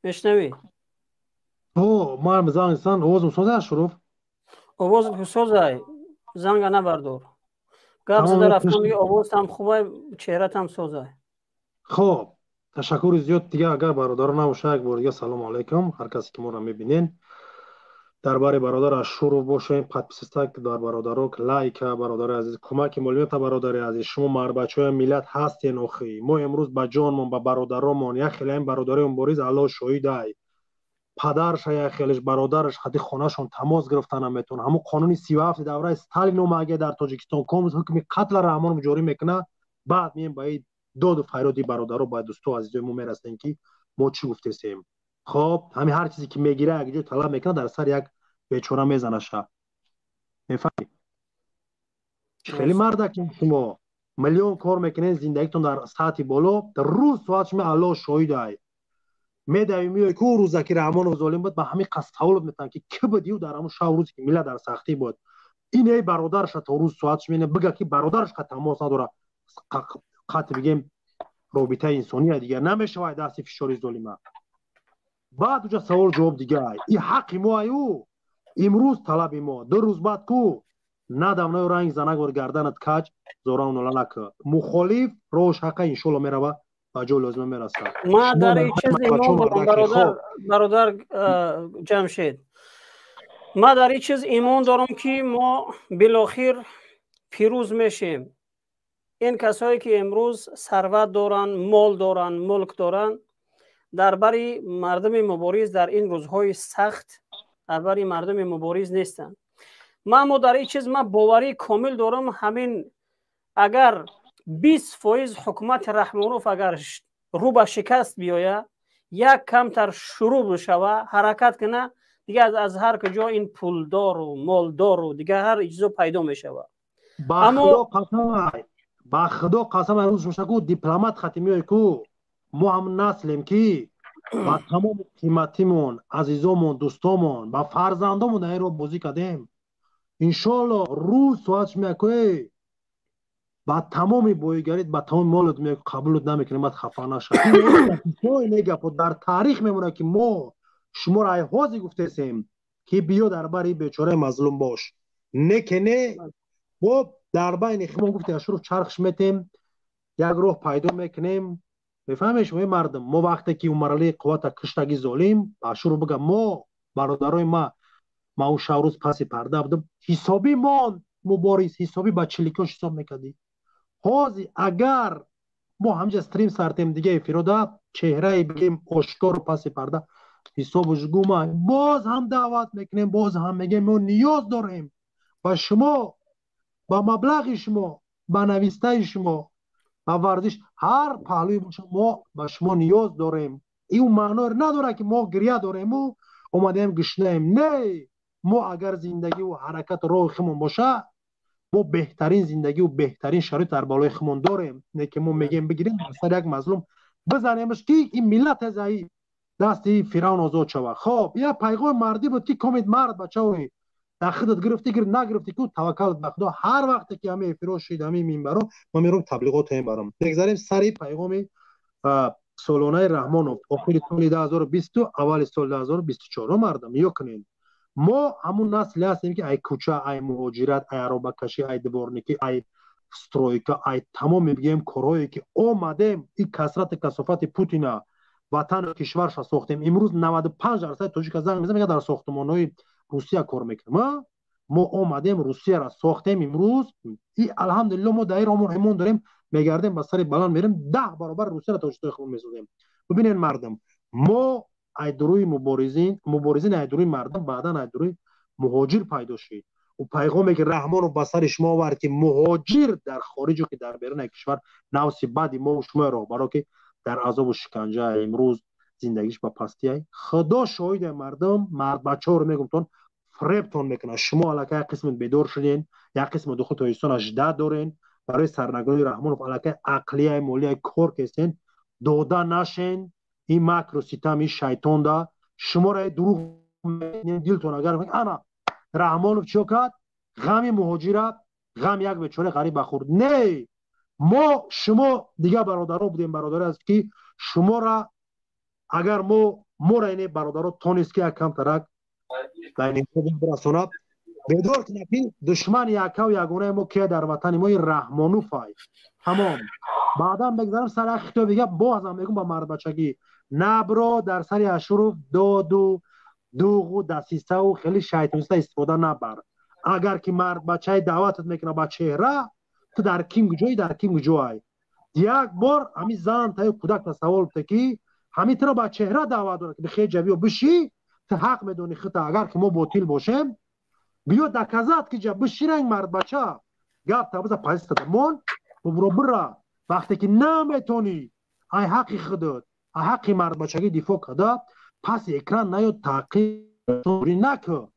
میشنوی؟ او ما هم زنگ سان اوزم سوزه شروف. آواز سوزای زنگ نبردار. گپ تمام زده میکنش. رفتم دیگه آواز هم خوبه، چهرت هم سوزای. خب تشکر زیاد دیگه. اگر برادر نباشه یک بار دیگه سلام علیکم هر کسی که ما را میبینین. درباره برادر از شروع باشیم. подписывайтесь در برادر که لایک برادر عزیز کمک مالیات برادر عزیز شما مر بچهای ملت هستین. اخی ما امروز با جانمون با برادرامون یک خیلی این برادری مبارز الله شهید ای پدرش یک خیلیش برادرش خدی خونهشون تماس گرفتن نمیتون. همون قانون 37 دوره استالین اومگه در تاجیکستان کامز حکم قتل رحمان جاری میکنه. بعد مییم با این داد و فریادی برادرها با دوستو عزیزای ما میرسن که ما چی گفتیم. خب همین هر چیزی که میگیره یک جو طلب میکنه در سر یک بیچاره میزنه شه. میفهمی؟ خیلی راست. مرده که شما میلیون کار میکنین زندگیتون در سطح بالا در روز ساعت شما الله شاهد ای میدوی میای که روزا که رحمان و ظالم بود به همین قصد تولد میتن که کی بدیو در همون شب روزی که میلا در سختی بود این ای برادرش تا روز ساعتش مینه بگه که برادرش که تماس نداره قط بگیم رابطه انسانی دیگه نمیشه دست فشاری ظالمه. بعد اونجا سوال جواب دیگه این حق ما ایو امروز طلب ما دو روز بعد کو ندم نه رنگ زنگ ور گردنت کج زوران ولنک مخالف روش حق ان شاء الله میره با جو لازم میرسه. ما شما در در این چیز حق بچه ایمان دارم مردک برادر، خوب جمشید. ما در این چیز ایمان دارم که ما بالاخره پیروز میشیم. این کسایی که امروز ثروت دارن، مال دارن، ملک دارن، در بری مردم مبارز در این روزهای سخت در بری مردم مبارز نیستن. ما در این چیز ما باوری کامل دارم. همین اگر 20% حکومت رحمانوف اگر رو به شکست بیاید، یک کمتر شروع بشوه حرکت کنه دیگه از هر کجا این پولدار و مالدار و دیگه هر چیزو پیدا میشوه. با خدا اما قسم با خدا قسم امروز میشه کو دیپلمات ختمی کو ما هم نسلیم که با تمام قیمتیمون عزیزامون دوستامون با فرزندامون در رو بازی کردیم. انشالله روز ساعتش میکنه با تمام بایگرید با تمام مالت میکنه قبولت نمیکنه مت خفه نشه. این نگه در تاریخ میمونه که ما شما را حاضی گفتیم که بیا در بر بیچاره مظلوم باش نکنه. خب در بین خیمون گفتیم اشرف چرخش میتیم یک روح پیدا میکنیم. میفهمیش مردم ما وقتی که اون مرحله قوت کشتگی ظالم اشرف بگم ما برادرای ما اون شاروز پس پرده بودم حسابی ما مبارز حسابی با چلیکاش حساب میکردی. حاضی اگر ما همجا استریم سرتیم دیگه فیرودا چهره بگیم آشکار و پس پرده حسابش گومه باز هم دعوت میکنیم باز هم میگیم ما نیاز داریم و شما با مبلغ شما با نویسته شما با ورزش هر پهلوی باشه ما با شما نیاز داریم. این معنی نداره که ما گریه داریم و اومدیم گشنیم. نه ما اگر زندگی و حرکت راه خمون باشه ما بهترین زندگی و بهترین شرایط در بالای خمون داریم. نه که ما میگیم بگیریم سر یک مظلوم بزنیمش که این ملت ضعیف دستی فرعون آزاد شود. خب یه پیغام مردی بود که کامید مرد بچه‌ای در خودت گرفتی گرفت نگرفتی که توکل به خدا. هر وقت که همه فراش شید همه منبرو ما میرم تبلیغات این برام بگذاریم سری پیغام سالانه رحمانوف آخر سال 2020 اول سال 2024 مردم یا کنین ما همون نسلی هستیم که ای کوچه ای مهاجرت ای عربه کشی ای دبارنیکی ای سترویکا ای تمام میگیم کارهایی که آمدیم این کسرت کثافت پوتینا وطن و کشورش ساختیم. امروز 95% تاجیک زنگ میزنه میگه در ساختمان‌های روسیه کار میکنه. ما آمدیم روسیه را ساختیم امروز. این الحمدلله ما دایر همون ایمان داریم میگردیم با سر بلند میریم 10 برابر روسیه را تاجیک خود میسازیم. ببینین مردم ما ایدروی مبارزین ایدروی مردم بعدا ایدروی مهاجر پیدا شد و پیغامی که رحمان و بسر شما آورد که مهاجر در خارج و که در بیرون کشور نوسی بعدی ما و شما را برای که در عذاب و شکنجه امروز زندگیش با پستی های خدا شاهد مردم مرد بچه ها رو میگم تون فریبتون میکنه. شما علاقه یک قسم بیدار شدین یک قسم دو خود تایستان 18 دارین برای سرنگونی رحمان و علاقه عقلی مولی کار کسین داده نشین. این مکر و ستم این شیطان دا شما را دروغ دلتون اگر انا رحمانوف چی کرد غم مهاجر غم یک بیچاره غریب بخورد. نه ما شما دیگه برادرها بودیم برادر است که شما را اگر ما را این برادران تونست که یک کم ترک این برساند بدور کنه که دشمن یکا و یگانه ما که در وطن ما رحمانوف های تمام. بعدا بگذارم سر خطاب دیگه باز هم میگم با مرد بچگی نبرو در سر اشروف دو و دسیسه و خیلی شیطانسته استفاده نبر. اگر که مرد بچه دعوتت میکنه با چهره تو در کیم گجایی در کیم گجایی یک بار همین زن تا کودک سوال بده که همین تو با چهره دعوت داره که بخیر جوی و بشی تو حق میدونی خطا اگر که ما باطل باشیم بیا دکازات که جب بشی رنگ مرد بچه گپ تا بزا پایست دمون و برو برا وقتی که نمیتونی ای حق خودت ای حق مرد بچگی دفاع کده پس اکران نیاد تاقی نکه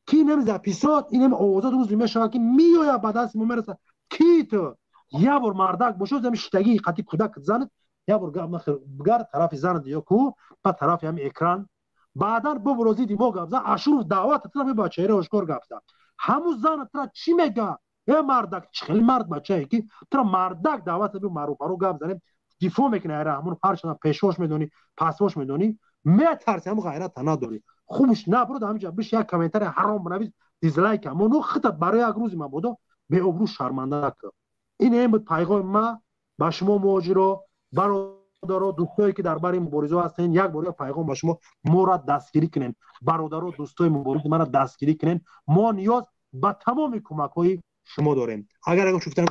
کی نمیز اپیزود اینم آوازات روز میشه که میویا بعد از میرسه کی تو یا بر مردک باشو زمین شتگی قتی کودک زند یا بر گام نخیر بگر طرف زند یا کو با طرف هم اکران بعدا ببروزی دیمو گابزا اشور دعوت تو می با چهره اشکار گابزا همون زن ترا چی میگه ای مردک چخل مرد بچه کی ترا مردک دعوت به معروف رو گابزنه دفاع میکنه رحمون پارچنا پیشوش میدونی پاسوش میدونی میترسی هم غیرت نداری خوبش نبرد همینجا بش یک کامنتر حرام بنویس دیزلایک منو خطت برای یک روزی من بودم به ابرو شرمنده نکن. این بود پیغام ما با شما مهاجرا برادرها دوستایی که درباره مبارزه هستین یک بار پیغام با شما ما را دستگیری کنین برادرها دوستای مبارزه ما را دستگیری کنین ما نیاز به تمام کمک‌های شما داریم. اگر شفتن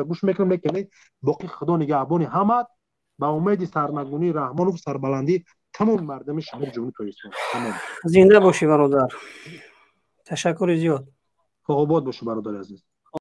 گوش میکنید باقی خدا نگهبان همه با امید سرنگونی رحمان و سربلندی تمام مردم شهر جمهوری اسلامی تمام. زنده باشی برادر. تشکر زیاد. آباد باشی برادر عزیز.